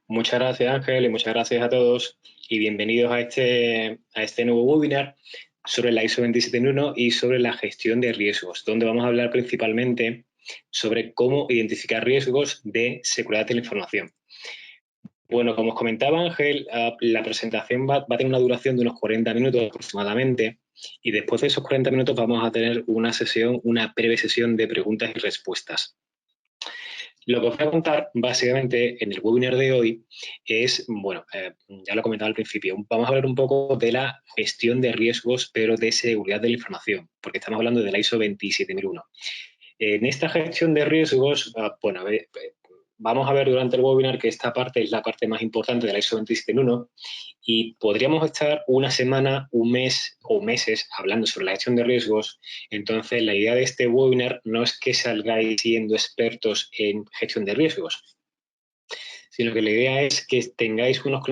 Muchas gracias, Ángel, y muchas gracias a todos y bienvenidos a este nuevo webinar sobre la ISO 27001 y sobre la gestión de riesgos, donde vamos a hablar principalmente sobre cómo identificar riesgos de seguridad de la información. Bueno, como os comentaba Ángel, la presentación va a tener una duración de unos 40 minutos aproximadamente y después de esos 40 minutos vamos a tener una breve sesión de preguntas y respuestas. Lo que os voy a contar básicamente en el webinar de hoy es, bueno, ya lo comentaba al principio, vamos a hablar un poco de la gestión de riesgos, pero de seguridad de la información, porque estamos hablando de la ISO 27001. En esta gestión de riesgos, bueno, vamos a ver durante el webinar que esta parte es la parte más importante de la ISO 27001 y podríamos estar una semana, un mes o meses hablando sobre la gestión de riesgos. Entonces, la idea de este webinar no es que salgáis siendo expertos en gestión de riesgos, sino que la idea es que tengáis unos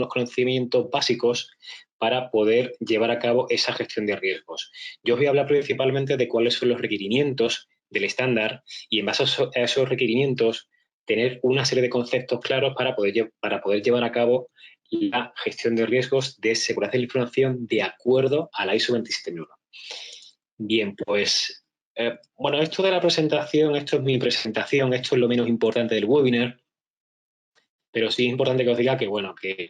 conocimientos básicos para poder llevar a cabo esa gestión de riesgos. Yo os voy a hablar principalmente de cuáles son los requerimientos del estándar y en base a esos requerimientos tener una serie de conceptos claros para poder llevar a cabo la gestión de riesgos de seguridad de la información de acuerdo a la ISO 27001. Bien, pues, bueno, esto de la presentación, esto es mi presentación, esto es lo menos importante del webinar. Pero sí es importante que os diga que, bueno, que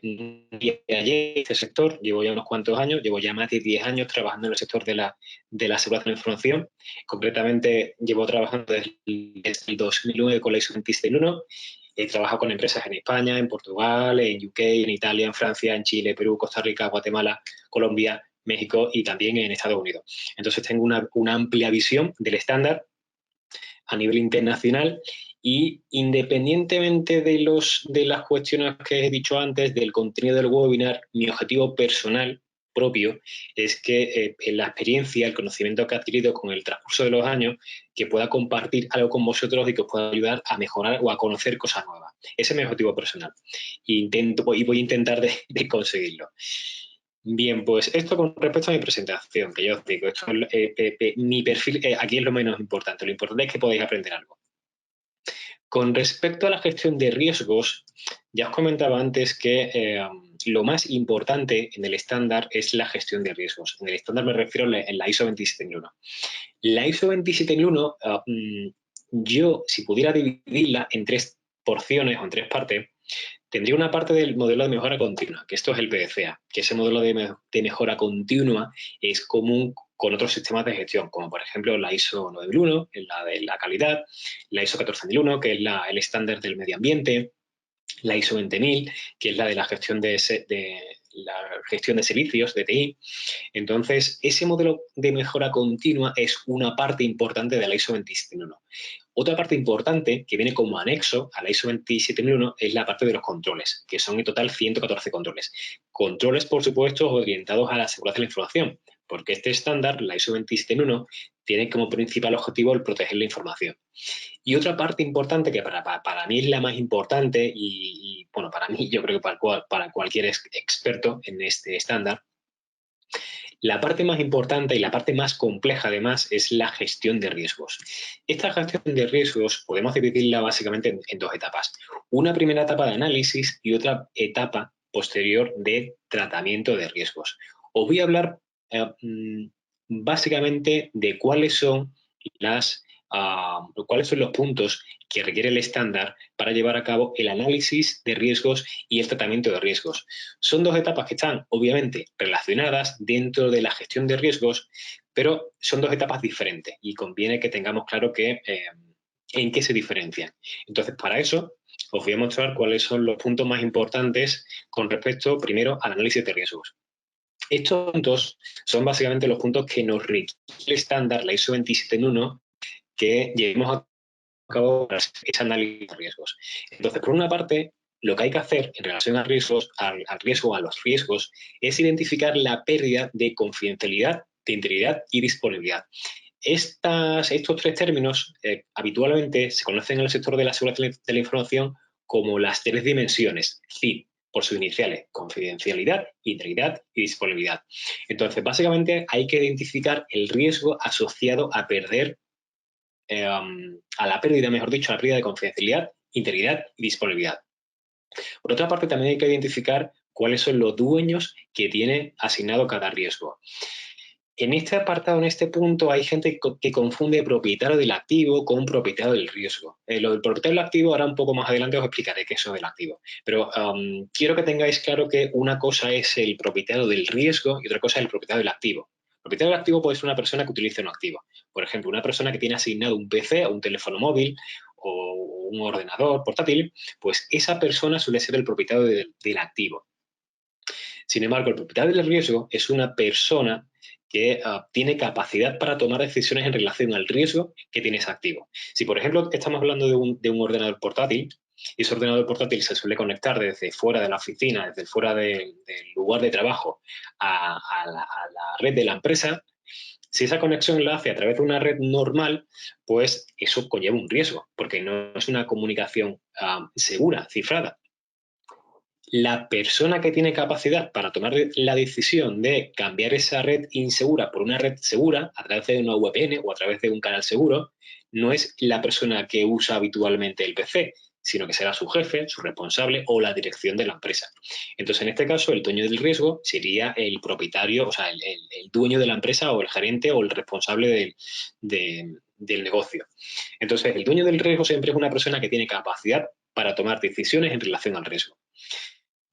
ayer este sector, llevo ya unos cuantos años, llevo ya más de 10 años trabajando en el sector de la seguridad de la información. Concretamente, llevo trabajando desde el 2009 con la ISO 27001. He trabajado con empresas en España, en Portugal, en UK, en Italia, en Francia, en Chile, Perú, Costa Rica, Guatemala, Colombia, México y también en Estados Unidos. Entonces, tengo una amplia visión del estándar a nivel internacional y independientemente de las cuestiones que he dicho antes, del contenido del webinar, mi objetivo personal propio es que la experiencia, el conocimiento que he adquirido con el transcurso de los años, que pueda compartir algo con vosotros y que os pueda ayudar a mejorar o a conocer cosas nuevas. Ese es mi objetivo personal y voy a intentar de conseguirlo. Bien, pues esto con respecto a mi presentación, que yo os digo, esto, mi perfil aquí es lo menos importante, lo importante es que podáis aprender algo. Con respecto a la gestión de riesgos, ya os comentaba antes que lo más importante en el estándar es la gestión de riesgos. En el estándar me refiero en la ISO 27001. La ISO 27001, yo, si pudiera dividirla en tres porciones o en tres partes, tendría una parte del modelo de mejora continua, que esto es el PDCA, que ese modelo de mejora continua es común con otros sistemas de gestión, como por ejemplo la ISO 9001, la de la calidad, la ISO 14001, que es el estándar del medio ambiente, la ISO 20000, que es la de la gestión de servicios, de TI. Entonces, ese modelo de mejora continua es una parte importante de la ISO 27001. Otra parte importante que viene como anexo a la ISO 27001 es la parte de los controles, que son en total 114 controles. Controles, por supuesto, orientados a la seguridad de la información, porque este estándar, la ISO 27001, tiene como principal objetivo el proteger la información. Y otra parte importante que para mí es la más importante y bueno, para mí yo creo que para cualquier experto en este estándar, la parte más importante y la parte más compleja, además, es la gestión de riesgos. Esta gestión de riesgos podemos dividirla básicamente en dos etapas. Una primera etapa de análisis y otra etapa posterior de tratamiento de riesgos. Os voy a hablar básicamente de cuáles son los puntos que requiere el estándar para llevar a cabo el análisis de riesgos y el tratamiento de riesgos. Son dos etapas que están obviamente relacionadas dentro de la gestión de riesgos, pero son dos etapas diferentes y conviene que tengamos claro en qué se diferencian. Entonces, para eso, os voy a mostrar cuáles son los puntos más importantes con respecto, primero, al análisis de riesgos. Estos puntos son básicamente los puntos que nos requiere el estándar, la ISO 27001, que llevemos a cabo ese análisis de riesgos. Entonces, por una parte, lo que hay que hacer en relación a riesgos, al riesgo, a los riesgos, es identificar la pérdida de confidencialidad, de integridad y disponibilidad. Estos tres términos habitualmente se conocen en el sector de la seguridad de la información como las tres dimensiones, CID, por sus iniciales, confidencialidad, integridad y disponibilidad. Entonces, básicamente hay que identificar el riesgo asociado a perder a la pérdida, mejor dicho, a la pérdida de confidencialidad, integridad y disponibilidad. Por otra parte, también hay que identificar cuáles son los dueños que tiene asignado cada riesgo. En este apartado, en este punto, hay gente que confunde propietario del activo con propietario del riesgo. Lo del propietario del activo, ahora un poco más adelante os explicaré qué es eso del activo. Pero quiero que tengáis claro que una cosa es el propietario del riesgo y otra cosa es el propietario del activo. El propietario del activo puede ser una persona que utilice un activo. Por ejemplo, una persona que tiene asignado un PC o un teléfono móvil o un ordenador portátil, pues esa persona suele ser el propietario del activo. Sin embargo, el propietario del riesgo es una persona que tiene capacidad para tomar decisiones en relación al riesgo que tiene ese activo. Si, por ejemplo, estamos hablando de un ordenador portátil, y ese ordenador portátil se suele conectar desde fuera de la oficina, desde fuera del lugar de trabajo a la red de la empresa, si esa conexión la hace a través de una red normal, pues eso conlleva un riesgo, porque no es una comunicación segura, cifrada. La persona que tiene capacidad para tomar la decisión de cambiar esa red insegura por una red segura a través de una VPN o a través de un canal seguro, no es la persona que usa habitualmente el PC, sino que será su jefe, su responsable o la dirección de la empresa. Entonces, en este caso, el dueño del riesgo sería el propietario, o sea, el dueño de la empresa o el gerente o el responsable del negocio. Entonces, el dueño del riesgo siempre es una persona que tiene capacidad para tomar decisiones en relación al riesgo.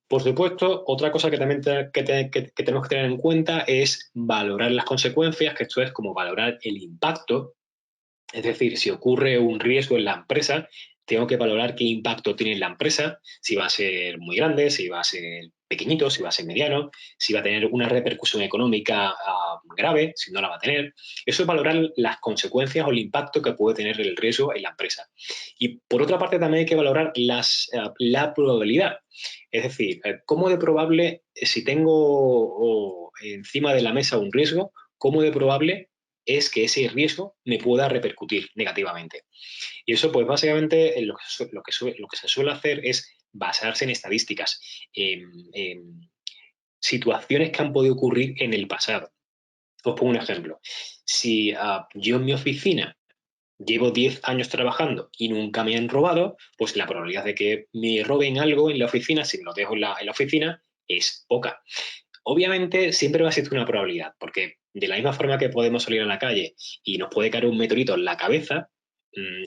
Por supuesto, otra cosa que también que tenemos que tener en cuenta es valorar las consecuencias, que esto es como valorar el impacto. Es decir, si ocurre un riesgo en la empresa, tengo que valorar qué impacto tiene en la empresa, si va a ser muy grande, si va a ser pequeñito, si va a ser mediano, si va a tener una repercusión económica grave, si no la va a tener. Eso es valorar las consecuencias o el impacto que puede tener el riesgo en la empresa. Y por otra parte, también hay que valorar la probabilidad. Es decir, cómo de probable, si tengo encima de la mesa un riesgo, cómo de probable es que ese riesgo me pueda repercutir negativamente. Y eso, pues básicamente, lo que se suele hacer es basarse en estadísticas, en situaciones que han podido ocurrir en el pasado. Os pongo un ejemplo. Si yo en mi oficina llevo 10 años trabajando y nunca me han robado, pues la probabilidad de que me roben algo en la oficina, si me lo dejo en la oficina, es poca. Obviamente siempre va a existir una probabilidad, porque de la misma forma que podemos salir a la calle y nos puede caer un meteorito en la cabeza,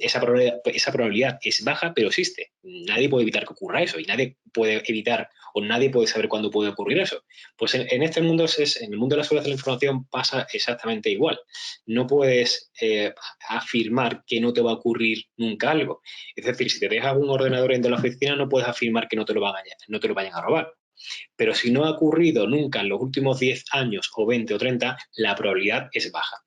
esa probabilidad es baja, pero existe. Nadie puede evitar que ocurra eso y nadie puede evitar o nadie puede saber cuándo puede ocurrir eso. Pues en este mundo, en el mundo de la seguridad de la información pasa exactamente igual. No puedes afirmar que no te va a ocurrir nunca algo. Es decir, si te dejas un ordenador en la oficina, no puedes afirmar que no te lo vayan a robar. Pero si no ha ocurrido nunca en los últimos 10 años o 20 o 30, la probabilidad es baja.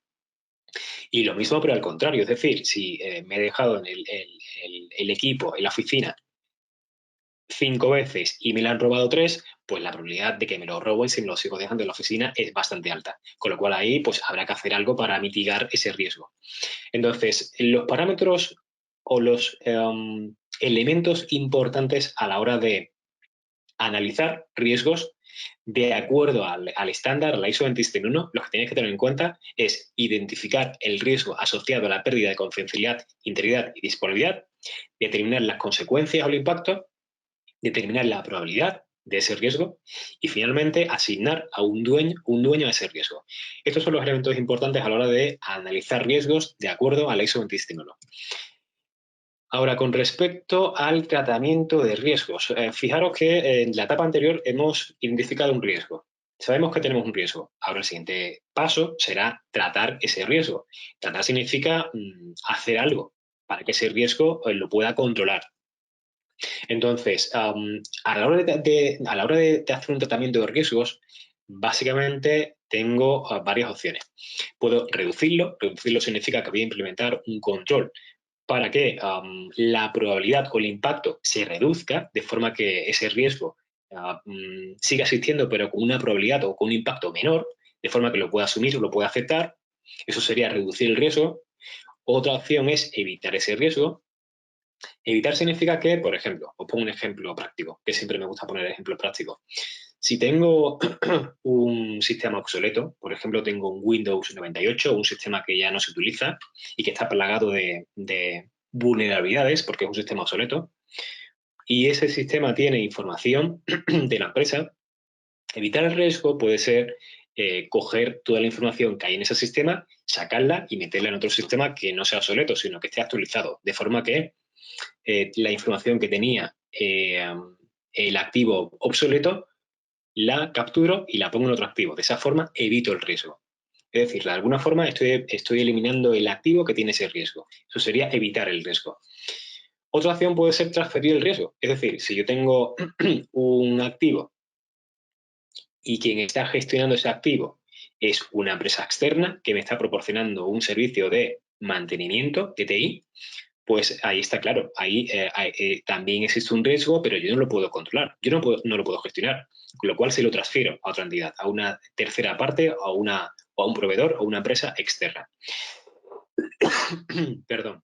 Y lo mismo, pero al contrario, es decir, si me he dejado en el equipo, en la oficina, 5 veces y me lo han robado 3, pues la probabilidad de que me lo roben si me lo sigo dejando en la oficina es bastante alta. Con lo cual ahí pues habrá que hacer algo para mitigar ese riesgo. Entonces, los parámetros o los elementos importantes a la hora de analizar riesgos de acuerdo al estándar, la ISO 27001, lo que tienes que tener en cuenta es identificar el riesgo asociado a la pérdida de confidencialidad, integridad y disponibilidad, determinar las consecuencias o el impacto, determinar la probabilidad de ese riesgo y finalmente asignar a un dueño a ese riesgo. Estos son los elementos importantes a la hora de analizar riesgos de acuerdo a la ISO 27001. Ahora, con respecto al tratamiento de riesgos, fijaros que en la etapa anterior hemos identificado un riesgo. Sabemos que tenemos un riesgo. Ahora el siguiente paso será tratar ese riesgo. Tratar significa hacer algo para que ese riesgo lo pueda controlar. Entonces, a la hora de hacer un tratamiento de riesgos, básicamente tengo varias opciones. Puedo reducirlo. Reducirlo significa que voy a implementar un control para que la probabilidad o el impacto se reduzca de forma que ese riesgo siga existiendo, pero con una probabilidad o con un impacto menor, de forma que lo pueda asumir o lo pueda aceptar. Eso sería reducir el riesgo. Otra opción es evitar ese riesgo. Evitar significa que, por ejemplo, os pongo un ejemplo práctico, que siempre me gusta poner ejemplos prácticos. Si tengo un sistema obsoleto, por ejemplo, tengo un Windows 98, un sistema que ya no se utiliza y que está plagado de vulnerabilidades porque es un sistema obsoleto, y ese sistema tiene información de la empresa, evitar el riesgo puede ser coger toda la información que hay en ese sistema, sacarla y meterla en otro sistema que no sea obsoleto, sino que esté actualizado, de forma que la información que tenía el activo obsoleto la capturo y la pongo en otro activo. De esa forma evito el riesgo. Es decir, de alguna forma estoy eliminando el activo que tiene ese riesgo. Eso sería evitar el riesgo. Otra opción puede ser transferir el riesgo. Es decir, si yo tengo un activo y quien está gestionando ese activo es una empresa externa que me está proporcionando un servicio de mantenimiento de TI, pues ahí está claro, ahí también existe un riesgo, pero yo no lo puedo controlar, yo no lo puedo gestionar, con lo cual se lo transfiero a otra entidad, a una tercera parte, o a un proveedor o una empresa externa. Perdón.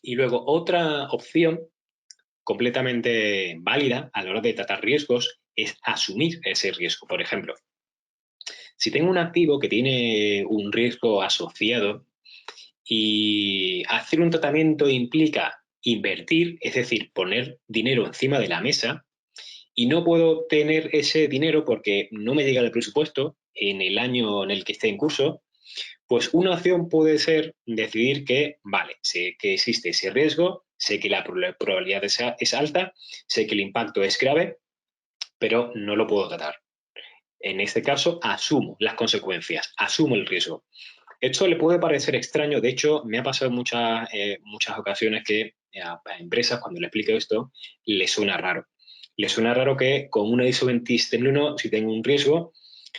Y luego otra opción completamente válida a la hora de tratar riesgos es asumir ese riesgo. Por ejemplo, si tengo un activo que tiene un riesgo asociado y hacer un tratamiento implica invertir, es decir, poner dinero encima de la mesa, y no puedo tener ese dinero porque no me llega el presupuesto en el año en el que esté en curso, pues una opción puede ser decidir que, vale, sé que existe ese riesgo, sé que la probabilidad es alta, sé que el impacto es grave, pero no lo puedo tratar. En este caso, asumo las consecuencias, asumo el riesgo. Esto le puede parecer extraño, de hecho, me ha pasado muchas ocasiones que a empresas, cuando le explico esto, les suena raro. Les suena raro que con una ISO 27001, si tengo un riesgo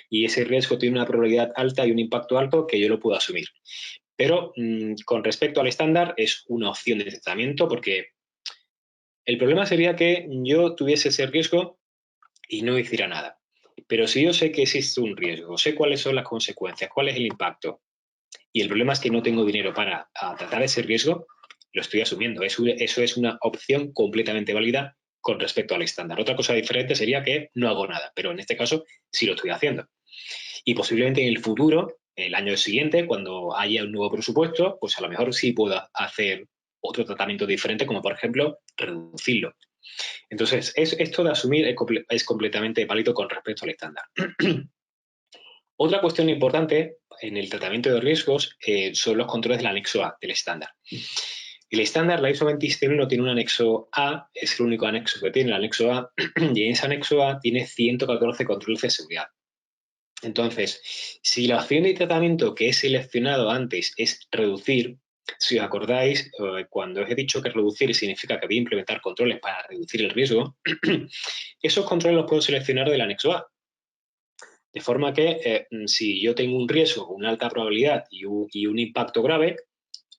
y ese riesgo tiene una probabilidad alta y un impacto alto, que yo lo puedo asumir. Pero con respecto al estándar, es una opción de tratamiento porque el problema sería que yo tuviese ese riesgo y no hiciera nada. Pero si yo sé que existe un riesgo, sé cuáles son las consecuencias, cuál es el impacto, y el problema es que no tengo dinero para tratar ese riesgo, lo estoy asumiendo. Eso es una opción completamente válida con respecto al estándar. Otra cosa diferente sería que no hago nada, pero en este caso sí lo estoy haciendo. Y posiblemente en el futuro, el año siguiente, cuando haya un nuevo presupuesto, pues a lo mejor sí pueda hacer otro tratamiento diferente, como por ejemplo reducirlo. Entonces, esto de asumir es completamente válido con respecto al estándar. Otra cuestión importante en el tratamiento de riesgos son los controles del anexo A del estándar. El estándar, la ISO 27001, tiene un anexo A, es el único anexo que tiene el anexo A, y en ese anexo A tiene 114 controles de seguridad. Entonces, si la opción de tratamiento que he seleccionado antes es reducir, si os acordáis, cuando os he dicho que reducir significa que voy a implementar controles para reducir el riesgo, esos controles los puedo seleccionar del anexo A. De forma que si yo tengo un riesgo, una alta probabilidad y un impacto grave,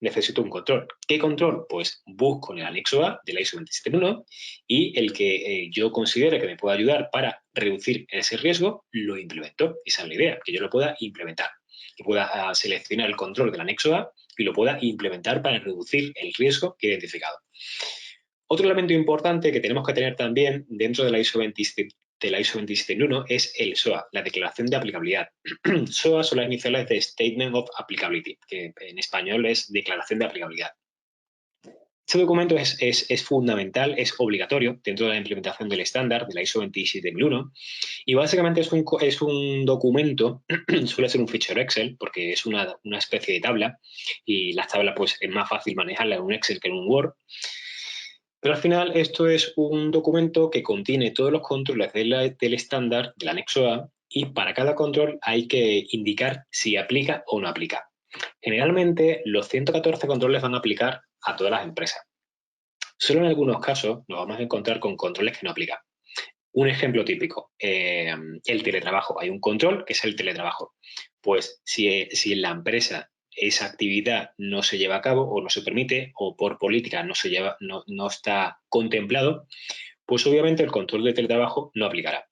necesito un control. ¿Qué control? Pues busco en el anexo A de la ISO 27001 y el que yo considere que me pueda ayudar para reducir ese riesgo, lo implemento. Esa es la idea, que yo lo pueda implementar. Que pueda seleccionar el control del anexo A y lo pueda implementar para reducir el riesgo que he identificado. Otro elemento importante que tenemos que tener también dentro de la ISO 27001 es el SOA, la declaración de aplicabilidad. SOA son las iniciales de Statement of Applicability, que en español es declaración de aplicabilidad. Este documento es fundamental, es obligatorio dentro de la implementación del estándar de la ISO 27001 y básicamente es un documento, suele ser un fichero Excel porque es una especie de tabla y las tablas pues es más fácil manejarlas en un Excel que en un Word. Pero al final esto es un documento que contiene todos los controles del estándar, del anexo A, y para cada control hay que indicar si aplica o no aplica. Generalmente los 114 controles van a aplicar a todas las empresas. Solo en algunos casos nos vamos a encontrar con controles que no aplican. Un ejemplo típico, el teletrabajo. Hay un control que es el teletrabajo. Pues si en la empresa esa actividad no se lleva a cabo o no se permite o por política no está contemplado, pues obviamente el control de teletrabajo no aplicará.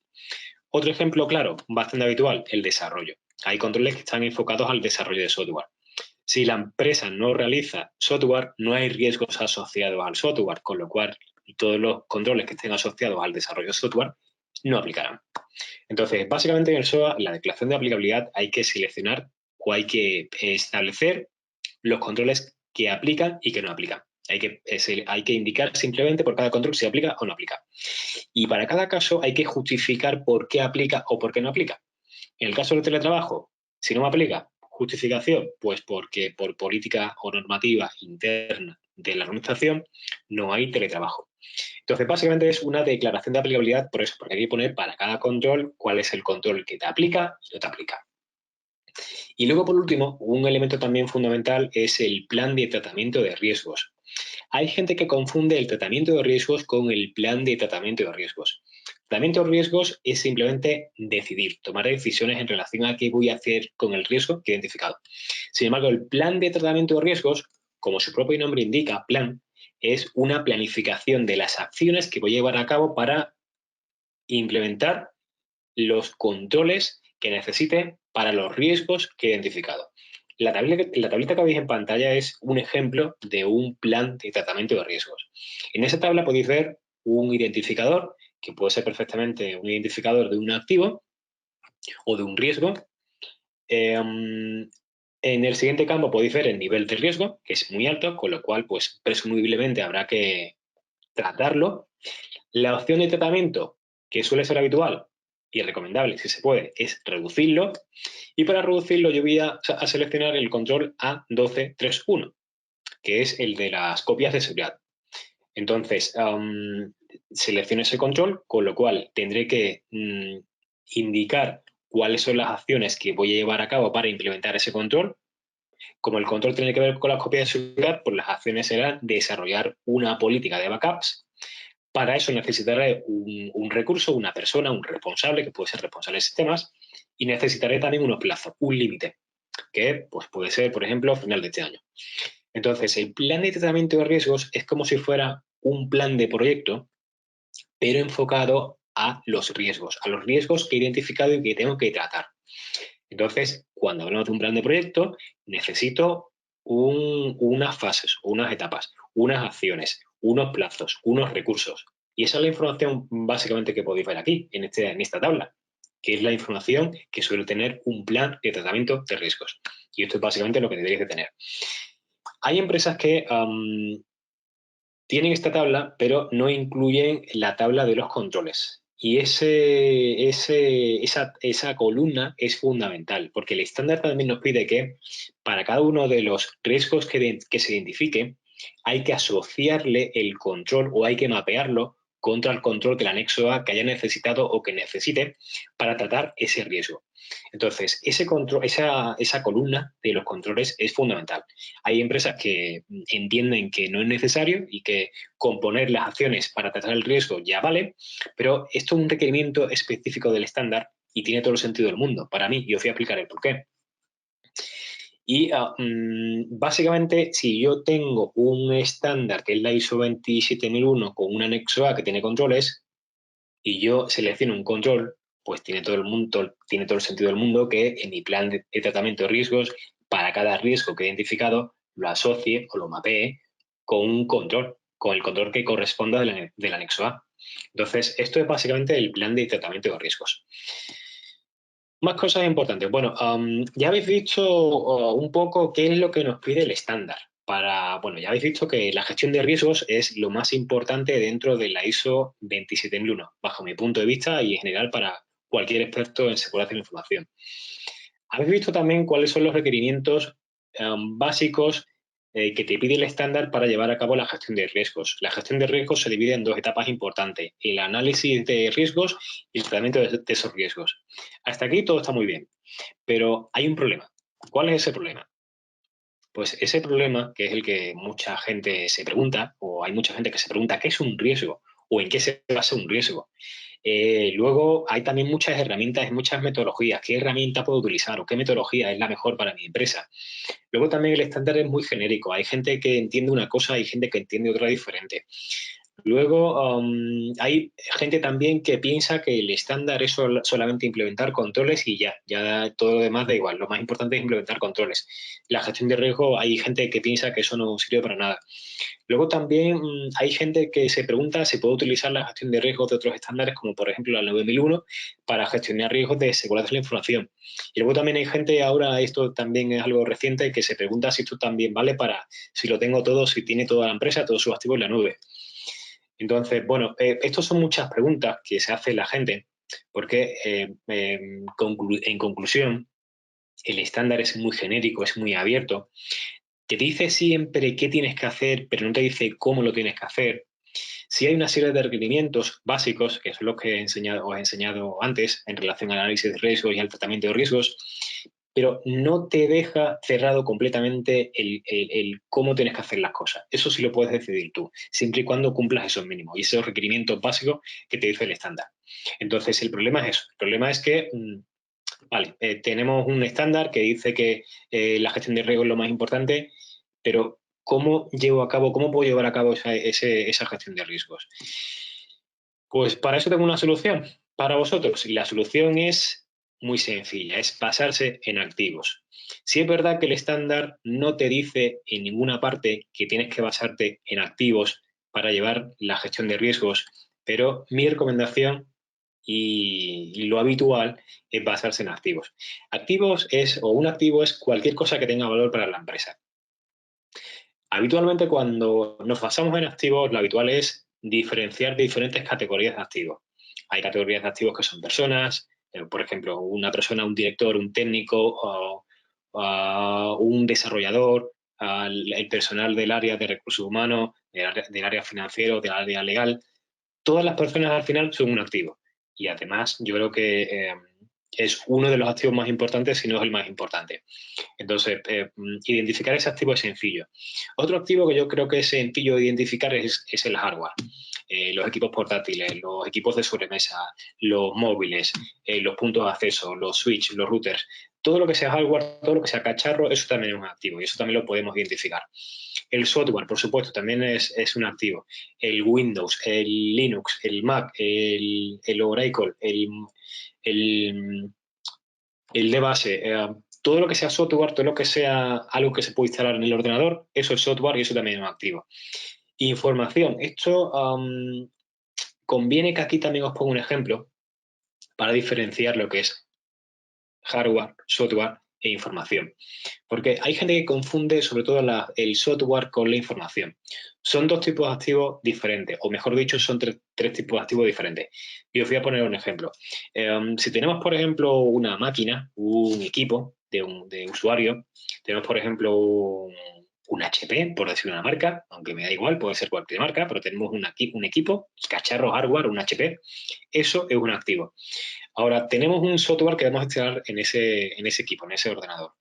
Otro ejemplo claro, bastante habitual, el desarrollo. Hay controles que están enfocados al desarrollo de software. Si la empresa no realiza software, no hay riesgos asociados al software, con lo cual todos los controles que estén asociados al desarrollo de software no aplicarán. Entonces, básicamente en el SOA, la declaración de aplicabilidad hay que seleccionar o hay que establecer los controles que aplican y que no aplican. Hay que indicar simplemente por cada control si aplica o no aplica. Y para cada caso hay que justificar por qué aplica o por qué no aplica. En el caso del teletrabajo, si no me aplica, justificación, pues porque por política o normativa interna de la organización no hay teletrabajo. Entonces, básicamente es una declaración de aplicabilidad por eso, porque hay que poner para cada control cuál es el control que te aplica y no te aplica. Y luego, por último, un elemento también fundamental es el plan de tratamiento de riesgos. Hay gente que confunde el tratamiento de riesgos con el plan de tratamiento de riesgos. Tratamiento de riesgos es simplemente decidir, tomar decisiones en relación a qué voy a hacer con el riesgo que he identificado. Sin embargo, el plan de tratamiento de riesgos, como su propio nombre indica, plan, es una planificación de las acciones que voy a llevar a cabo para implementar los controles que necesite para los riesgos que he identificado. La tablita que veis en pantalla es un ejemplo de un plan de tratamiento de riesgos. En esa tabla podéis ver un identificador, que puede ser perfectamente un identificador de un activo o de un riesgo. En el siguiente campo podéis ver el nivel de riesgo, que es muy alto, con lo cual, pues, presumiblemente habrá que tratarlo. La opción de tratamiento, que suele ser habitual y recomendable, si se puede, es reducirlo. Y para reducirlo yo voy a seleccionar el control A1231, que es el de las copias de seguridad. Entonces, selecciono ese control, con lo cual tendré que indicar cuáles son las acciones que voy a llevar a cabo para implementar ese control. Como el control tiene que ver con las copias de seguridad, pues las acciones serán desarrollar una política de backups. Para eso necesitaré un recurso, una persona, un responsable, que puede ser responsable de sistemas, y necesitaré también unos plazos, un límite, que pues, puede ser, por ejemplo, final de este año. Entonces, el plan de tratamiento de riesgos es como si fuera un plan de proyecto, pero enfocado a los riesgos que he identificado y que tengo que tratar. Entonces, cuando hablamos de un plan de proyecto, necesito unas fases, unas etapas, unas acciones, unos plazos, unos recursos. Y esa es la información básicamente que podéis ver aquí, en esta tabla, que es la información que suele tener un plan de tratamiento de riesgos. Y esto es básicamente lo que deberéis de tener. Hay empresas que tienen esta tabla, pero no incluyen la tabla de los controles. Y esa columna es fundamental, porque el estándar también nos pide que para cada uno de los riesgos que se identifique, hay que asociarle el control o hay que mapearlo contra el control del anexo A que haya necesitado o que necesite para tratar ese riesgo. Entonces, esa columna de los controles es fundamental. Hay empresas que entienden que no es necesario y que componer las acciones para tratar el riesgo ya vale, pero esto es un requerimiento específico del estándar y tiene todo el sentido del mundo para mí, y os voy a explicar el por qué. Y básicamente, si yo tengo un estándar que es la ISO 27001 con un anexo A que tiene controles y yo selecciono un control, pues tiene todo el sentido del mundo que en mi plan de tratamiento de riesgos, para cada riesgo que he identificado, lo asocie o lo mapee con un control, con el control que corresponda del anexo A. Entonces, esto es básicamente el plan de tratamiento de riesgos. Más cosas importantes. Bueno, ya habéis visto un poco qué es lo que nos pide el estándar. Bueno, ya habéis visto que la gestión de riesgos es lo más importante dentro de la ISO 27001, bajo mi punto de vista y en general para cualquier experto en seguridad de la información. Habéis visto también cuáles son los requerimientos básicos que te pide el estándar para llevar a cabo la gestión de riesgos. La gestión de riesgos se divide en dos etapas importantes: el análisis de riesgos y el tratamiento de esos riesgos. Hasta aquí todo está muy bien, pero hay un problema. ¿Cuál es ese problema? Pues ese problema, que es el que mucha gente se pregunta, o hay mucha gente que se pregunta qué es un riesgo o en qué se basa un riesgo. Luego hay también muchas herramientas y muchas metodologías. ¿Qué herramienta puedo utilizar o qué metodología es la mejor para mi empresa? Luego también el estándar es muy genérico. Hay gente que entiende una cosa y gente que entiende otra diferente. Luego, hay gente también que piensa que el estándar es solamente implementar controles y ya todo lo demás da igual. Lo más importante es implementar controles. La gestión de riesgo, hay gente que piensa que eso no sirve para nada. Luego también hay gente que se pregunta si puede utilizar la gestión de riesgos de otros estándares, como por ejemplo la 9001, para gestionar riesgos de seguridad de la información. Y luego también hay gente, ahora esto también es algo reciente, que se pregunta si esto también vale para, si lo tengo todo, si tiene toda la empresa, todos sus activos en la nube. Entonces, bueno, estas son muchas preguntas que se hace la gente, porque en conclusión, el estándar es muy genérico, es muy abierto. Te dice siempre qué tienes que hacer, pero no te dice cómo lo tienes que hacer. Sí hay una serie de requerimientos básicos, que son los que os he enseñado antes en relación al análisis de riesgos y al tratamiento de riesgos, pero no te deja cerrado completamente el cómo tienes que hacer las cosas. Eso sí lo puedes decidir tú, siempre y cuando cumplas esos mínimos y esos requerimientos básicos que te dice el estándar. Entonces, el problema es eso. El problema es que, vale, tenemos un estándar que dice que la gestión de riesgo es lo más importante, pero ¿cómo puedo llevar a cabo esa gestión de riesgos? Pues para eso tengo una solución para vosotros y la solución es muy sencilla, es basarse en activos. Si es verdad que el estándar no te dice en ninguna parte que tienes que basarte en activos para llevar la gestión de riesgos, pero mi recomendación y lo habitual es basarse en activos. Un activo es cualquier cosa que tenga valor para la empresa. Habitualmente cuando nos basamos en activos, lo habitual es diferenciar de diferentes categorías de activos. Hay categorías de activos que son personas, por ejemplo, una persona, un director, un técnico, un desarrollador, el personal del área de recursos humanos, del área financiero, del área legal. Todas las personas al final son un activo. Y además yo creo que es uno de los activos más importantes, si no es el más importante. Entonces, identificar ese activo es sencillo. Otro activo que yo creo que es sencillo de identificar es el hardware. Los equipos portátiles, los equipos de sobremesa, los móviles, los puntos de acceso, los switches, los routers, todo lo que sea hardware, todo lo que sea cacharro, eso también es un activo y eso también lo podemos identificar. El software, por supuesto, también es un activo. El Windows, el Linux, el Mac, el Oracle, el, el de base, todo lo que sea software, todo lo que sea algo que se puede instalar en el ordenador, eso es software y eso también es activo. Información. Esto conviene que aquí también os ponga un ejemplo para diferenciar lo que es hardware, software e información. Porque hay gente que confunde sobre todo el software con la información. Son dos tipos de activos diferentes, o mejor dicho, son tres tipos de activos diferentes. Y os voy a poner un ejemplo. Si tenemos, por ejemplo, una máquina, un equipo de usuario, tenemos, por ejemplo, un HP, por decir una marca, aunque me da igual, puede ser cualquier marca, pero tenemos un equipo, cacharro hardware, un HP, eso es un activo. Ahora, tenemos un software que vamos a instalar en ese equipo, en ese ordenador.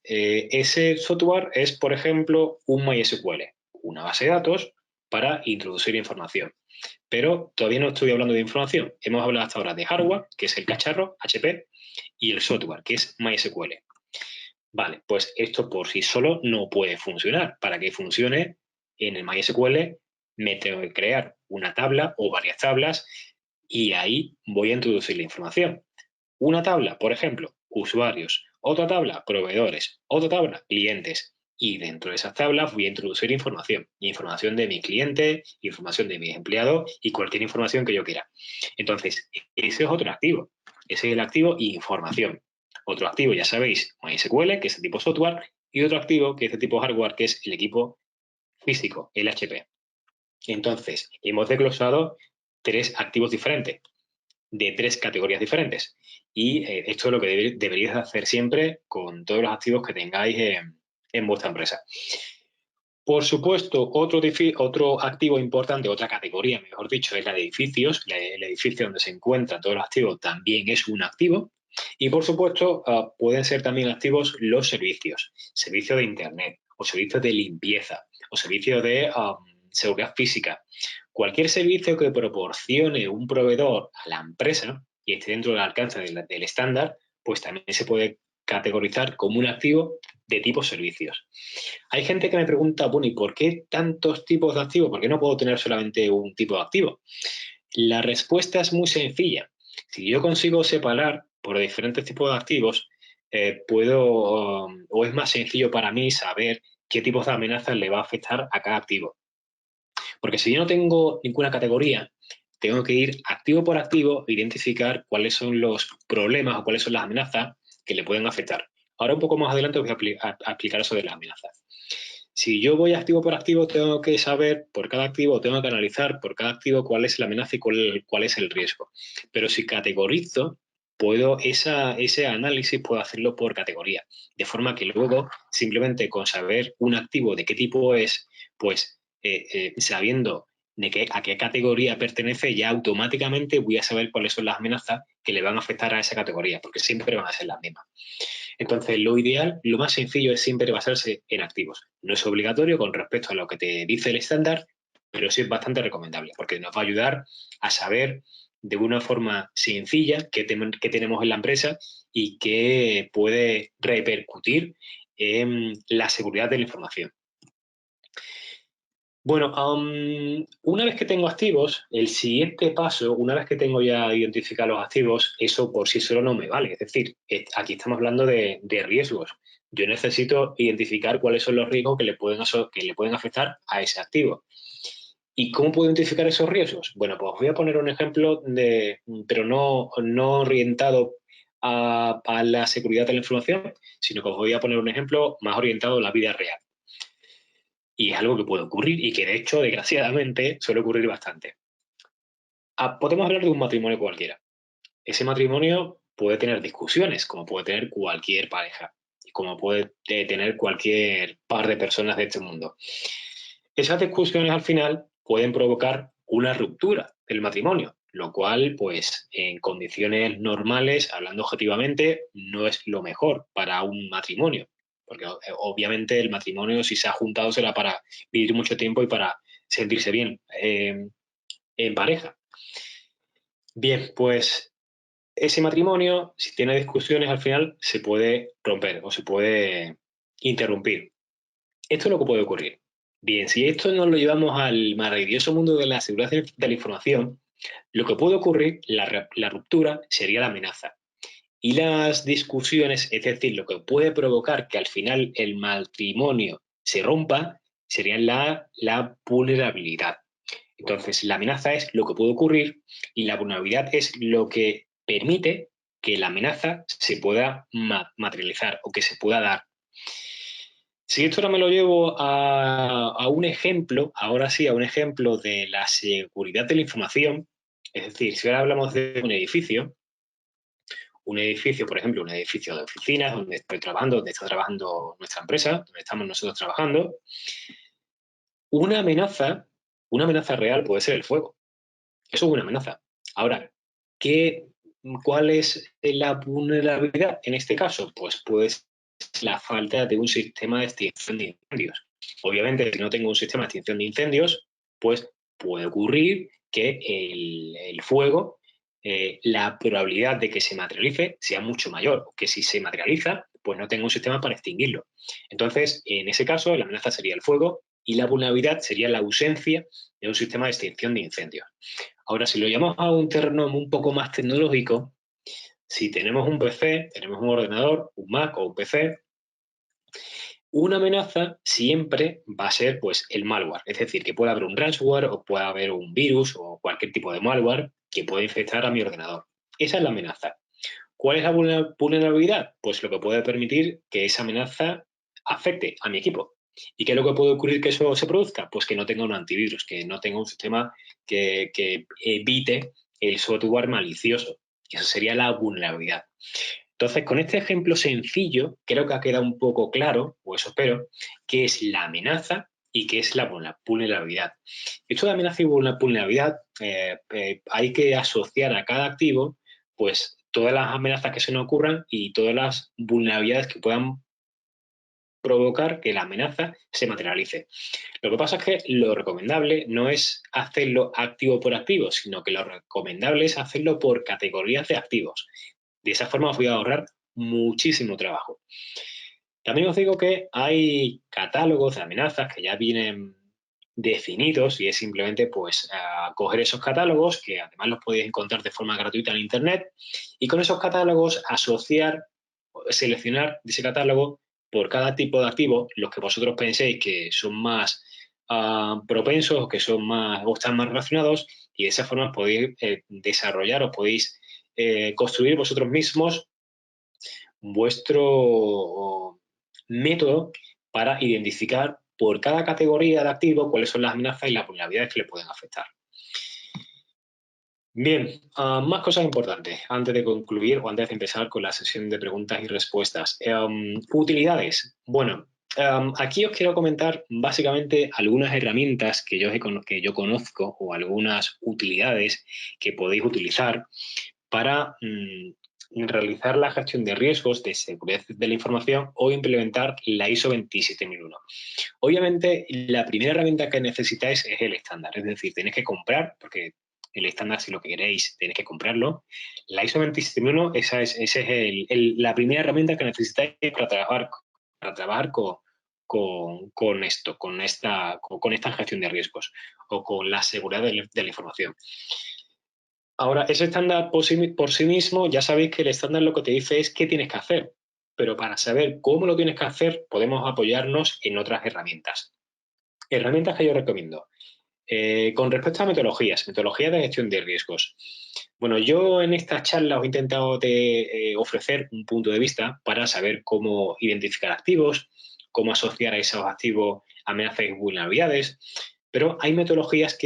Ese software es, por ejemplo, un MySQL, una base de datos para introducir información. Pero todavía no estoy hablando de información. Hemos hablado hasta ahora de hardware, que es el cacharro, HP, y el software, que es MySQL. Vale, pues esto por sí solo no puede funcionar. Para que funcione en el MySQL me tengo que crear una tabla o varias tablas y ahí voy a introducir la información. Una tabla, por ejemplo, usuarios, otra tabla, proveedores, otra tabla, clientes. Y dentro de esas tablas voy a introducir información de mi cliente, información de mis empleados y cualquier información que yo quiera. Entonces, ese es otro activo. Ese es el activo información. Otro activo, ya sabéis, MySQL, que es el tipo software, y otro activo, que es el tipo hardware, que es el equipo físico, el HP. Entonces, hemos desglosado tres activos diferentes de tres categorías diferentes. Y esto es lo que deberíais hacer siempre con todos los activos que tengáis en vuestra empresa. Por supuesto, otro activo importante, otra categoría, mejor dicho, es la de edificios. El edificio donde se encuentran todos los activos también es un activo. Y por supuesto, pueden ser también activos los servicios. Servicios de Internet, o servicios de limpieza, o servicios de seguridad física. Cualquier servicio que proporcione un proveedor a la empresa y esté dentro del alcance del estándar, pues también se puede categorizar como un activo de tipo servicios. Hay gente que me pregunta, bueno, ¿y por qué tantos tipos de activos? ¿Por qué no puedo tener solamente un tipo de activo? La respuesta es muy sencilla. Si yo consigo separar por diferentes tipos de activos, o es más sencillo para mí saber qué tipos de amenazas le va a afectar a cada activo. Porque si yo no tengo ninguna categoría, tengo que ir activo por activo e identificar cuáles son los problemas o cuáles son las amenazas que le pueden afectar. Ahora un poco más adelante os voy a explicar eso de las amenazas. Si yo voy activo por activo, tengo que saber por cada activo, tengo que analizar por cada activo cuál es la amenaza y cuál es el riesgo. Pero si categorizo, ese análisis puedo hacerlo por categoría. De forma que luego, simplemente con saber un activo de qué tipo es, pues sabiendo a qué categoría pertenece, ya automáticamente voy a saber cuáles son las amenazas que le van a afectar a esa categoría, porque siempre van a ser las mismas. Entonces, lo ideal, lo más sencillo es siempre basarse en activos. No es obligatorio con respecto a lo que te dice el estándar, pero sí es bastante recomendable porque nos va a ayudar a saber de una forma sencilla qué tenemos en la empresa y qué puede repercutir en la seguridad de la información. Bueno, una vez que tengo activos, el siguiente paso, una vez que tengo ya identificados los activos, eso por sí solo no me vale. Es decir, aquí estamos hablando de riesgos. Yo necesito identificar cuáles son los riesgos que le pueden afectar a ese activo. ¿Y cómo puedo identificar esos riesgos? Bueno, pues voy a poner un ejemplo pero no orientado a la seguridad de la información, sino que os voy a poner un ejemplo más orientado a la vida real. Y es algo que puede ocurrir y que, de hecho, desgraciadamente, suele ocurrir bastante. Podemos hablar de un matrimonio cualquiera. Ese matrimonio puede tener discusiones, como puede tener cualquier pareja, y como puede tener cualquier par de personas de este mundo. Esas discusiones, al final, pueden provocar una ruptura del matrimonio, lo cual, pues, en condiciones normales, hablando objetivamente, no es lo mejor para un matrimonio. Porque obviamente el matrimonio, si se ha juntado, será para vivir mucho tiempo y para sentirse bien en pareja. Bien, pues ese matrimonio, si tiene discusiones, al final se puede romper o se puede interrumpir. Esto es lo que puede ocurrir. Bien, si esto nos lo llevamos al maravilloso mundo de la seguridad de la información, lo que puede ocurrir, la ruptura, sería la amenaza. Y las discusiones, es decir, lo que puede provocar que al final el matrimonio se rompa, sería la vulnerabilidad. Entonces, la amenaza es lo que puede ocurrir y la vulnerabilidad es lo que permite que la amenaza se pueda materializar o que se pueda dar. Si esto ahora me lo llevo a un ejemplo, ahora sí, a un ejemplo de la seguridad de la información, es decir, si ahora hablamos de un edificio, por ejemplo, un edificio de oficinas donde estoy trabajando, donde está trabajando nuestra empresa, donde estamos nosotros trabajando, una amenaza, una amenaza real puede ser el fuego. Eso es una amenaza. Ahora, ¿cuál es la vulnerabilidad en este caso? Pues la falta de un sistema de extinción de incendios. Obviamente, si no tengo un sistema de extinción de incendios, pues puede ocurrir que el fuego, la probabilidad de que se materialice sea mucho mayor, o que si se materializa, pues no tengo un sistema para extinguirlo. Entonces, en ese caso, la amenaza sería el fuego y la vulnerabilidad sería la ausencia de un sistema de extinción de incendios. Ahora, si lo llamamos a un terreno un poco más tecnológico, si tenemos un PC, tenemos un ordenador, un Mac o un PC, una amenaza siempre va a ser pues, el malware. Es decir, que puede haber un ransomware o puede haber un virus o cualquier tipo de malware que pueda infectar a mi ordenador. Esa es la amenaza. ¿Cuál es la vulnerabilidad? Pues lo que puede permitir que esa amenaza afecte a mi equipo. ¿Y qué es lo que puede ocurrir que eso se produzca? Pues que no tenga un antivirus, que no tenga un sistema que evite el software malicioso. Eso sería la vulnerabilidad. Entonces, con este ejemplo sencillo, creo que ha quedado un poco claro, o eso espero, qué es la amenaza y qué es la vulnerabilidad. Esto de amenaza y vulnerabilidad hay que asociar a cada activo pues todas las amenazas que se nos ocurran y todas las vulnerabilidades que puedan provocar que la amenaza se materialice. Lo que pasa es que lo recomendable no es hacerlo activo por activo, sino que lo recomendable es hacerlo por categorías de activos. De esa forma os voy a ahorrar muchísimo trabajo. También os digo que hay catálogos de amenazas que ya vienen definidos y es simplemente pues coger esos catálogos, que además los podéis encontrar de forma gratuita en internet, y con esos catálogos asociar, seleccionar de ese catálogo por cada tipo de activo los que vosotros penséis que son más propensos o que son más o están más relacionados, y de esa forma podéis desarrollar o podéis construir vosotros mismos vuestro método para identificar por cada categoría de activo cuáles son las amenazas y las vulnerabilidades que le pueden afectar. Bien, más cosas importantes antes de concluir o antes de empezar con la sesión de preguntas y respuestas. Utilidades. Bueno, aquí os quiero comentar básicamente algunas herramientas que yo conozco o algunas utilidades que podéis utilizar para realizar la gestión de riesgos de seguridad de la información o implementar la ISO 27001. Obviamente, la primera herramienta que necesitáis es el estándar, es decir, tenéis que comprar, porque el estándar, si lo que queréis, tenéis que comprarlo. La ISO 27001, esa es la primera herramienta que necesitáis para trabajar con esto, con esta gestión de riesgos o con la seguridad de la información. Ahora, ese estándar por sí mismo, ya sabéis que el estándar lo que te dice es qué tienes que hacer, pero para saber cómo lo tienes que hacer podemos apoyarnos en otras herramientas. Herramientas que yo recomiendo. Con respecto a metodologías de gestión de riesgos. Bueno, yo en esta charla os he intentado ofrecer un punto de vista para saber cómo identificar activos, cómo asociar a esos activos amenazas y vulnerabilidades, pero hay metodologías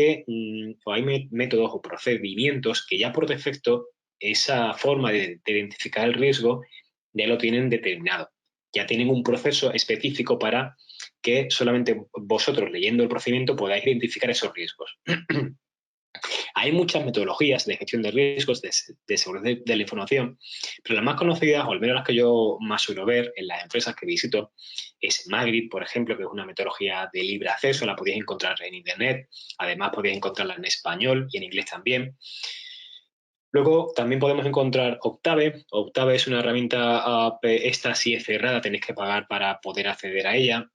o hay métodos o procedimientos que ya por defecto esa forma de identificar el riesgo ya lo tienen determinado. Ya tienen un proceso específico para que solamente vosotros leyendo el procedimiento podáis identificar esos riesgos. Hay muchas metodologías de gestión de riesgos, de seguridad de la información, pero las más conocidas, o al menos las que yo más suelo ver en las empresas que visito, es Magritte, por ejemplo, que es una metodología de libre acceso, la podéis encontrar en internet, además podéis encontrarla en español y en inglés también. Luego también podemos encontrar Octave. Octave es una herramienta, esta sí es cerrada, tenéis que pagar para poder acceder a ella.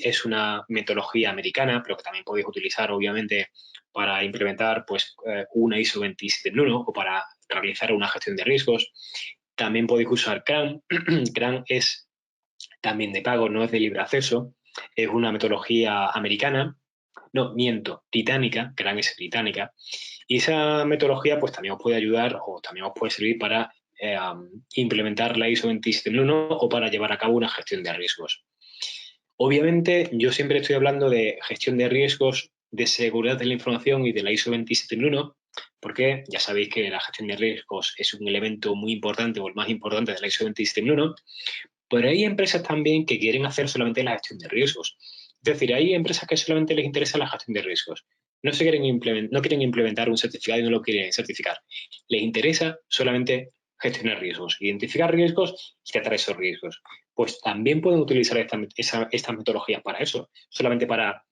Es una metodología americana, pero que también podéis utilizar, obviamente, para implementar pues, una ISO 27001 o para realizar una gestión de riesgos. También podéis usar CRAN. CRAN es también de pago, no es de libre acceso. Es una metodología americana. No, miento, británica, CRAN es británica. Y esa metodología pues también os puede ayudar o también os puede servir para implementar la ISO 27001 o para llevar a cabo una gestión de riesgos. Obviamente, yo siempre estoy hablando de gestión de riesgos, de seguridad de la información y de la ISO 27001, porque ya sabéis que la gestión de riesgos es un elemento muy importante o el más importante de la ISO 27001, pero hay empresas también que quieren hacer solamente la gestión de riesgos. Es decir, hay empresas que solamente les interesa la gestión de riesgos. No quieren implementar un certificado y no lo quieren certificar. Les interesa solamente gestionar riesgos, identificar riesgos y tratar esos riesgos. Pues también pueden utilizar estas metodologías para eso, solamente para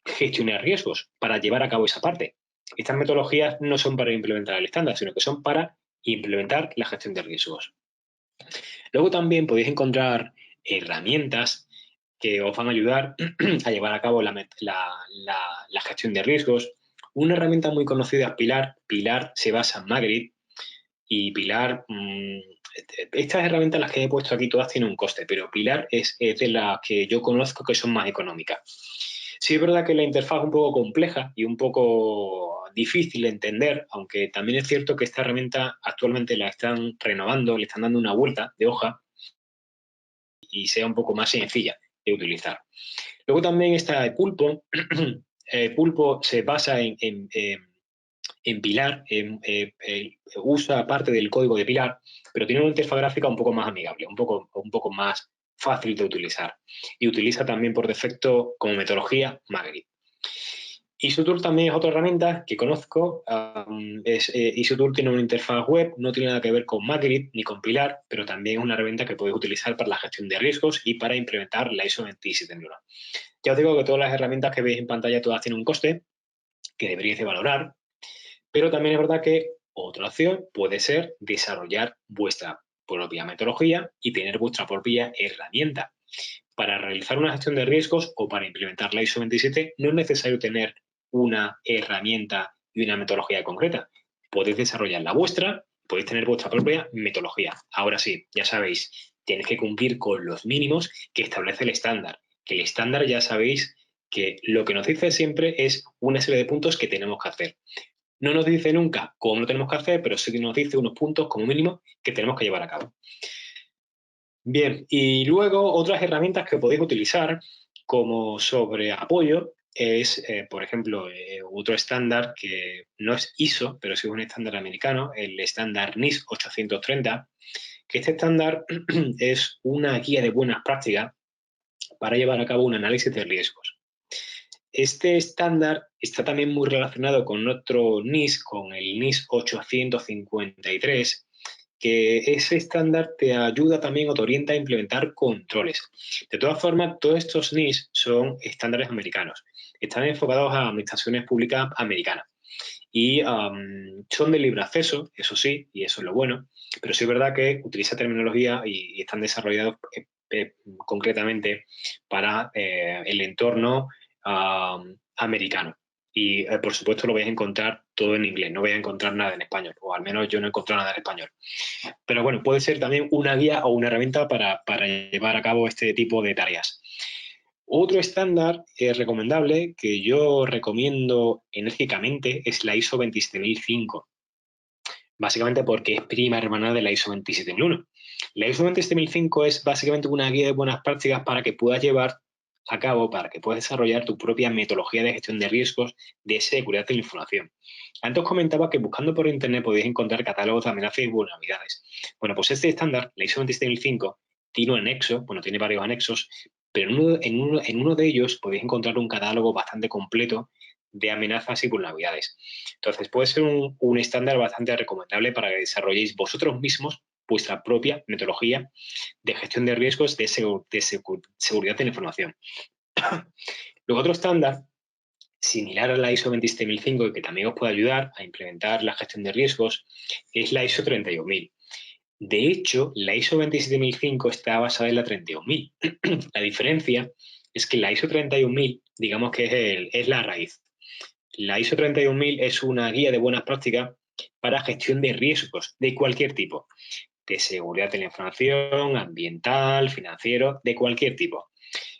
gestionar riesgos, para llevar a cabo esa parte. Estas metodologías no son para implementar el estándar, sino que son para implementar la gestión de riesgos. Luego también podéis encontrar herramientas que os van a ayudar a llevar a cabo la gestión de riesgos. Una herramienta muy conocida es Pilar. Pilar se basa en Magritte y Pilar, estas herramientas las que he puesto aquí todas tienen un coste, pero Pilar es de las que yo conozco que son más económicas. Sí es verdad que la interfaz es un poco compleja y un poco difícil de entender, aunque también es cierto que esta herramienta actualmente la están renovando, le están dando una vuelta de hoja y sea un poco más sencilla de utilizar. Luego también está Pulpo. Pulpo se basa en Pilar, usa parte del código de Pilar, pero tiene una interfaz gráfica un poco más amigable, un poco más fácil de utilizar. Y utiliza también por defecto como metodología Magritte. ISOTOOL también es otra herramienta que conozco. ISOTOOL tiene una interfaz web, no tiene nada que ver con Magritte ni con Pilar, pero también es una herramienta que podéis utilizar para la gestión de riesgos y para implementar la ISO 27001. Ya os digo que todas las herramientas que veis en pantalla todas tienen un coste que deberíais de valorar, pero también es verdad que Otra opción puede ser desarrollar vuestra propia metodología y tener vuestra propia herramienta. Para realizar una gestión de riesgos o para implementar la ISO 27 no es necesario tener una herramienta y una metodología concreta. Podéis desarrollar la vuestra, podéis tener vuestra propia metodología. Ahora sí, ya sabéis, tenéis que cumplir con los mínimos que establece el estándar. Que el estándar ya sabéis que lo que nos dice siempre es una serie de puntos que tenemos que hacer. No nos dice nunca cómo lo tenemos que hacer, pero sí que nos dice unos puntos como mínimo que tenemos que llevar a cabo. Bien, y luego otras herramientas que podéis utilizar como sobre apoyo es, por ejemplo, otro estándar que no es ISO, pero sí es un estándar americano, el estándar NIS 830, que este estándar es una guía de buenas prácticas para llevar a cabo un análisis de riesgos. Este estándar está también muy relacionado con otro NIS, con el NIS 853, que ese estándar te ayuda también o te orienta a implementar controles. De todas formas, todos estos NIS son estándares americanos. Están enfocados a administraciones públicas americanas. Y son de libre acceso, eso sí, y eso es lo bueno, pero sí es verdad que utiliza terminología y están desarrollados concretamente para el entorno americano. Y por supuesto lo vais a encontrar todo en inglés, no vais a encontrar nada en español, o al menos yo no he encontrado nada en español. Pero bueno, puede ser también una guía o una herramienta para llevar a cabo este tipo de tareas. Otro estándar recomendable que yo recomiendo enérgicamente es la ISO 27005, básicamente porque es prima hermana de la ISO 27001. La ISO 27005 es básicamente una guía de buenas prácticas para que puedas llevar a cabo, para que puedas desarrollar tu propia metodología de gestión de riesgos de seguridad de la información. Antes os comentaba que buscando por internet podéis encontrar catálogos de amenazas y vulnerabilidades. Bueno, pues este estándar, la ISO 27005, tiene un anexo, bueno, tiene varios anexos, pero en uno de ellos podéis encontrar un catálogo bastante completo de amenazas y vulnerabilidades. Entonces, puede ser un estándar bastante recomendable para que desarrolléis vosotros mismos vuestra propia metodología de gestión de riesgos de seguridad de la información. Luego, otro estándar similar a la ISO 27005 y que también os puede ayudar a implementar la gestión de riesgos es la ISO 31000. De hecho, la ISO 27005 está basada en la 31000. La diferencia es que la ISO 31000, digamos que es la raíz. La ISO 31000 es una guía de buenas prácticas para gestión de riesgos de cualquier tipo, de seguridad de la información, ambiental, financiero, de cualquier tipo.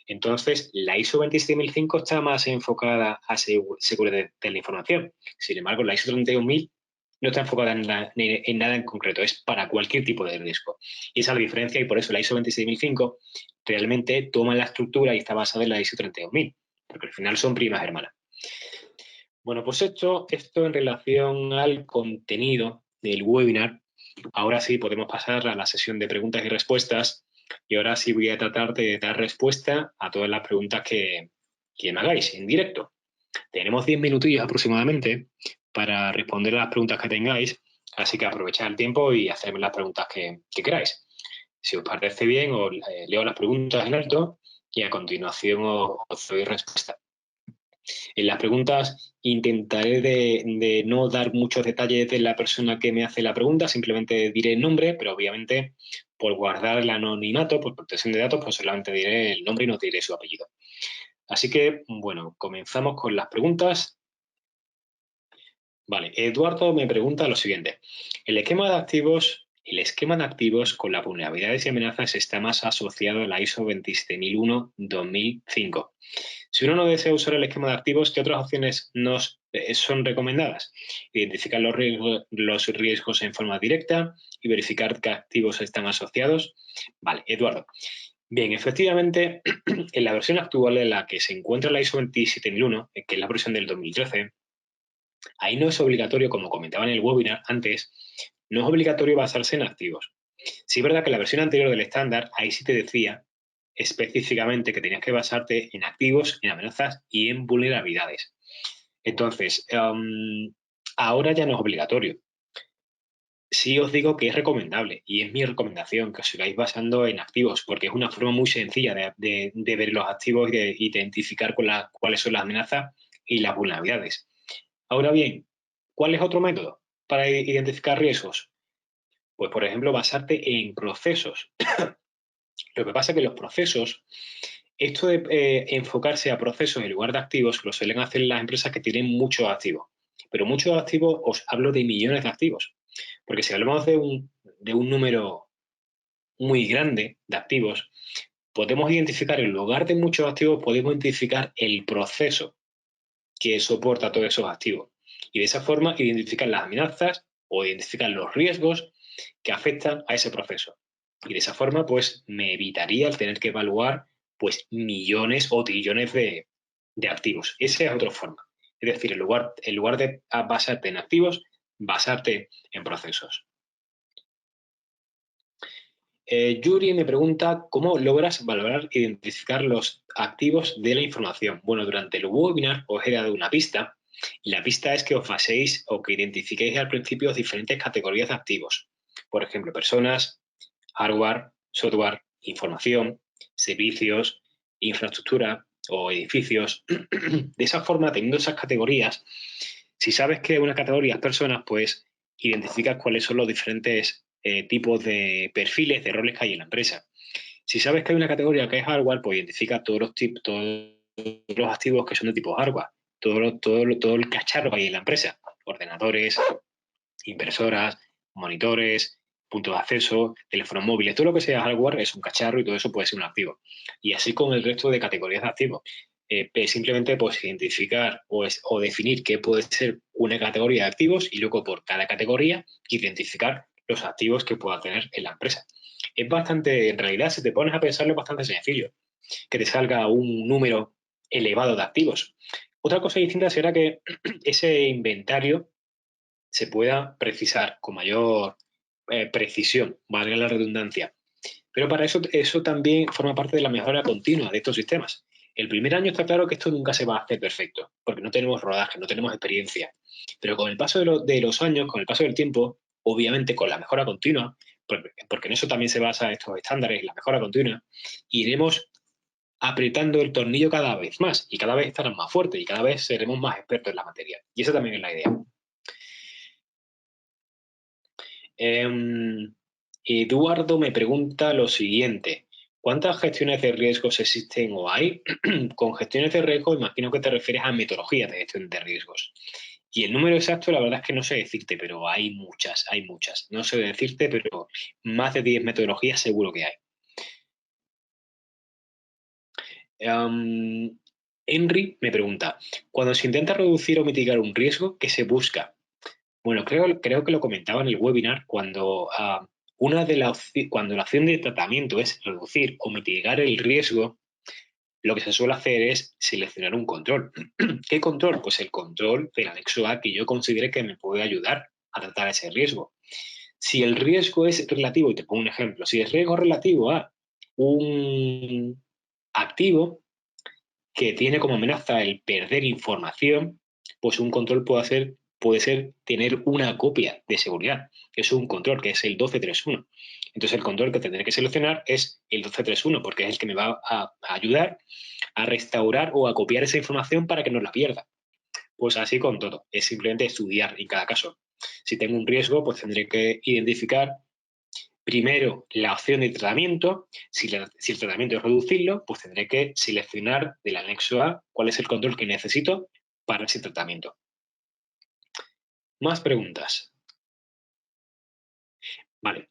Entonces, la ISO 27005 está más enfocada a seguridad de la información. Sin embargo, la ISO 31000 no está enfocada en nada en concreto, es para cualquier tipo de riesgo. Y esa es la diferencia y por eso la ISO 27005 realmente toma la estructura y está basada en la ISO 31000, porque al final son primas hermanas. Bueno, pues esto en relación al contenido del webinar. Ahora sí podemos pasar a la sesión de preguntas y respuestas y ahora sí voy a tratar de dar respuesta a todas las preguntas que me hagáis en directo. Tenemos 10 minutillos aproximadamente para responder a las preguntas que tengáis, así que aprovechad el tiempo y hacerme las preguntas que queráis. Si os parece bien, os leo las preguntas en alto y a continuación os doy respuesta. En las preguntas intentaré de no dar muchos detalles de la persona que me hace la pregunta, simplemente diré el nombre, pero obviamente por guardar el anonimato, por protección de datos, pues solamente diré el nombre y no diré su apellido. Así que, bueno, comenzamos con las preguntas. Vale, Eduardo me pregunta lo siguiente. El esquema de activos con las vulnerabilidades y amenazas está más asociado a la ISO 27001-2005. Si uno no desea usar el esquema de activos, ¿qué otras opciones nos son recomendadas? Identificar los riesgos en forma directa y verificar qué activos están asociados. Vale, Eduardo. Bien, efectivamente, en la versión actual en la que se encuentra la ISO 27001, que es la versión del 2013, ahí no es obligatorio, como comentaba en el webinar antes, no es obligatorio basarse en activos. Sí es verdad que la versión anterior del estándar, ahí sí te decía específicamente que tenías que basarte en activos, en amenazas y en vulnerabilidades. Entonces, ahora ya no es obligatorio. Sí os digo que es recomendable y es mi recomendación que os sigáis basando en activos porque es una forma muy sencilla de ver los activos y de identificar cuáles son las amenazas y las vulnerabilidades. Ahora bien, ¿cuál es otro método? para identificar riesgos? Pues, por ejemplo, basarte en procesos. Lo que pasa es que los procesos, esto de enfocarse a procesos en lugar de activos, lo suelen hacer las empresas que tienen muchos activos. Pero muchos activos, os hablo de millones de activos. Porque si hablamos de un número muy grande de activos, podemos identificar, en lugar de muchos activos, podemos identificar el proceso que soporta todos esos activos. Y de esa forma identificar las amenazas o identificar los riesgos que afectan a ese proceso. Y de esa forma, pues, me evitaría el tener que evaluar, pues, millones o trillones de activos. Esa es otra forma. Es decir, en lugar de basarte en activos, basarte en procesos. Yuri me pregunta, ¿cómo logras valorar e identificar los activos de la información? Bueno, durante el webinar os he dado una pista, y la pista es que os baséis o que identifiquéis al principio diferentes categorías de activos. Por ejemplo, personas, hardware, software, información, servicios, infraestructura o edificios. De esa forma, teniendo esas categorías, si sabes que una categoría es personas, pues identificas cuáles son los diferentes tipos de perfiles, de roles que hay en la empresa. Si sabes que hay una categoría que es hardware, pues identifica todos los activos que son de tipo hardware, todo el cacharro que hay en la empresa, ordenadores, impresoras, monitores, puntos de acceso, teléfonos móviles, todo lo que sea hardware es un cacharro y todo eso puede ser un activo. Y así con el resto de categorías de activos. Simplemente pues identificar o definir qué puede ser una categoría de activos y luego por cada categoría identificar los activos que pueda tener en la empresa. Es bastante, en realidad, si te pones a pensarlo, es bastante sencillo que te salga un número elevado de activos. Otra cosa distinta será que ese inventario se pueda precisar con mayor precisión, valga la redundancia. Pero para eso también forma parte de la mejora continua de estos sistemas. El primer año está claro que esto nunca se va a hacer perfecto, porque no tenemos rodaje, no tenemos experiencia. Pero con el paso de los años, con el paso del tiempo, obviamente con la mejora continua, porque en eso también se basa estos estándares, la mejora continua, iremos apretando el tornillo cada vez más y cada vez estarán más fuertes y cada vez seremos más expertos en la materia. Y esa también es la idea. Eduardo me pregunta lo siguiente. ¿Cuántas gestiones de riesgos existen o hay? Con gestiones de riesgos imagino que te refieres a metodologías de gestión de riesgos. Y el número exacto, la verdad es que no sé decirte, pero hay muchas, hay muchas. No sé decirte, pero más de 10 metodologías seguro que hay. Henry me pregunta, cuando se intenta reducir o mitigar un riesgo, ¿qué se busca? Bueno, creo que lo comentaba en el webinar cuando cuando la acción de tratamiento es reducir o mitigar el riesgo, lo que se suele hacer es seleccionar un control. ¿Qué control? Pues el control del anexo A que yo considere que me puede ayudar a tratar ese riesgo. Si el riesgo es relativo, y te pongo un ejemplo, si el riesgo es relativo a un activo que tiene como amenaza el perder información, pues un control puede ser tener una copia de seguridad. Eso es un control, que es el 1231. Entonces el control que tendré que seleccionar es el 1231, porque es el que me va a ayudar a restaurar o a copiar esa información para que no la pierda. Pues así con todo, es simplemente estudiar en cada caso. Si tengo un riesgo, pues tendré que identificar primero la opción de tratamiento. Si el tratamiento es reducirlo, pues tendré que seleccionar del anexo A cuál es el control que necesito para ese tratamiento. Más preguntas. Vale.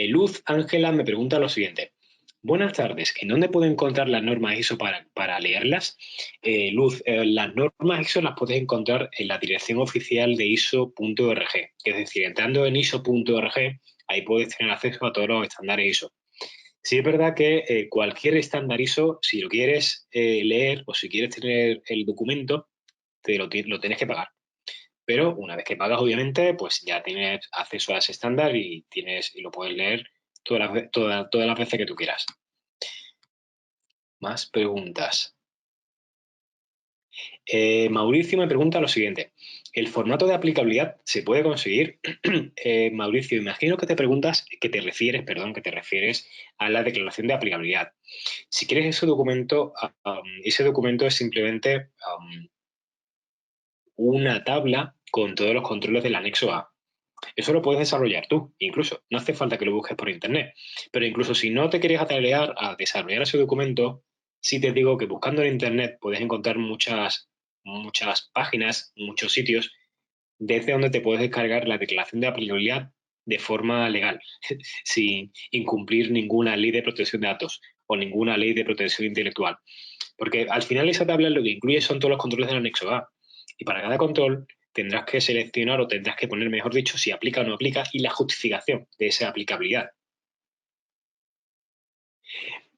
Luz Ángela me pregunta lo siguiente. Buenas tardes. ¿En dónde puedo encontrar las normas ISO para leerlas? Luz, las normas ISO las puedes encontrar en la dirección oficial de ISO.org. Es decir, entrando en ISO.org, ahí puedes tener acceso a todos los estándares ISO. Sí es verdad que cualquier estándar ISO, si lo quieres leer o si quieres tener el documento, lo tienes que pagar. Pero una vez que pagas, obviamente, pues ya tienes acceso a ese estándar y lo puedes leer todas las veces que tú quieras. Más preguntas. Mauricio me pregunta lo siguiente. ¿El formato de aplicabilidad se puede conseguir? Mauricio, imagino que te refieres a la declaración de aplicabilidad. Si quieres ese documento es simplemente una tabla con todos los controles del anexo A. Eso lo puedes desarrollar tú, incluso. No hace falta que lo busques por internet. Pero incluso si no te quieres atarear a desarrollar ese documento, sí te digo que buscando en internet puedes encontrar muchas páginas, muchos sitios, desde donde te puedes descargar la declaración de aplicabilidad de forma legal, sin incumplir ninguna ley de protección de datos o ninguna ley de protección intelectual. Porque al final esa tabla lo que incluye son todos los controles del anexo A. Y para cada control tendrás que seleccionar o tendrás que poner, mejor dicho, si aplica o no aplica y la justificación de esa aplicabilidad.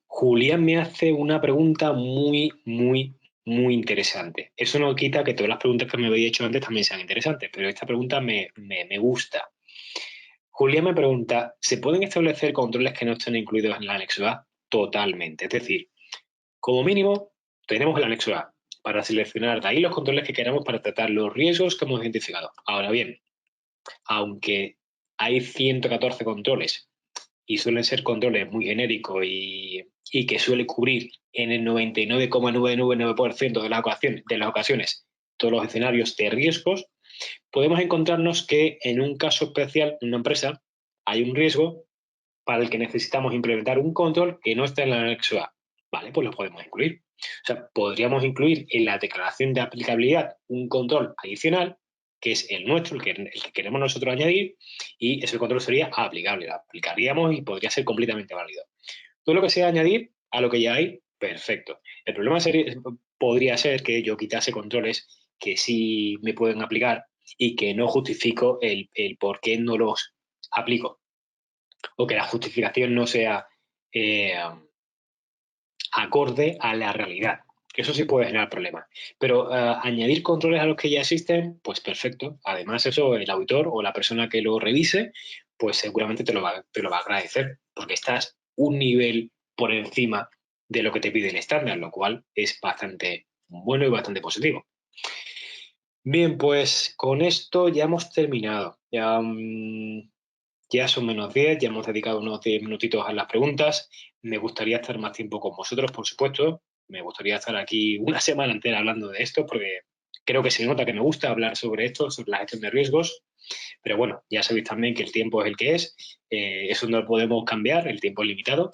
Julián me hace una pregunta muy interesante. Eso no quita que todas las preguntas que me habéis hecho antes también sean interesantes, pero esta pregunta me gusta. Julián me pregunta, ¿se pueden establecer controles que no estén incluidos en el anexo A? Totalmente. Es decir, como mínimo, tenemos el anexo A para seleccionar de ahí los controles que queramos para tratar los riesgos que hemos identificado. Ahora bien, aunque hay 114 controles y suelen ser controles muy genéricos y que suele cubrir en el 99,999% de las ocasiones todos los escenarios de riesgos, podemos encontrarnos que en un caso especial, en una empresa, hay un riesgo para el que necesitamos implementar un control que no está en el anexo A. Vale, pues lo podemos incluir. O sea, podríamos incluir en la declaración de aplicabilidad un control adicional, que es el nuestro, el que queremos nosotros añadir, y ese control sería aplicable. Lo aplicaríamos y podría ser completamente válido. Todo lo que sea añadir a lo que ya hay, perfecto. El problema podría ser que yo quitase controles que sí me pueden aplicar y que no justifico el por qué no los aplico, o que la justificación no sea eh, acorde a la realidad. Eso sí puede generar problemas. Pero añadir controles a los que ya existen, pues perfecto. Además, eso el auditor o la persona que lo revise, pues seguramente te lo va a agradecer, porque estás un nivel por encima de lo que te pide el estándar, lo cual es bastante bueno y bastante positivo. Bien, pues con esto ya hemos terminado. Ya son -10, ya hemos dedicado unos 10 minutitos a las preguntas. Me gustaría estar más tiempo con vosotros, por supuesto. Me gustaría estar aquí una semana entera hablando de esto, porque creo que se nota que me gusta hablar sobre esto, sobre la gestión de riesgos. Pero bueno, ya sabéis también que el tiempo es el que es. Eso no lo podemos cambiar, el tiempo es limitado,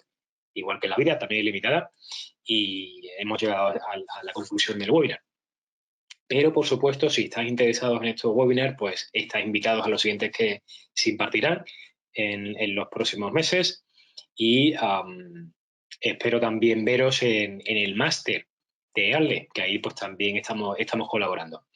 igual que la vida también es limitada. Y hemos llegado a la conclusión del webinar. Pero, por supuesto, si estáis interesados en estos webinars, pues estáis invitados a los siguientes que se impartirán en los próximos meses y espero también veros en el máster de ALDE, que ahí pues también estamos colaborando.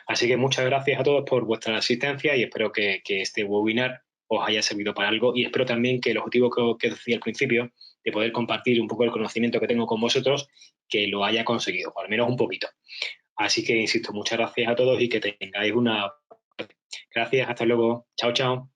Así que muchas gracias a todos por vuestra asistencia y espero que este webinar os haya servido para algo y espero también que el objetivo que os decía al principio, de poder compartir un poco el conocimiento que tengo con vosotros, que lo haya conseguido, o al menos un poquito. Así que, insisto, muchas gracias a todos y que tengáis una... Gracias, hasta luego. Chao, chao.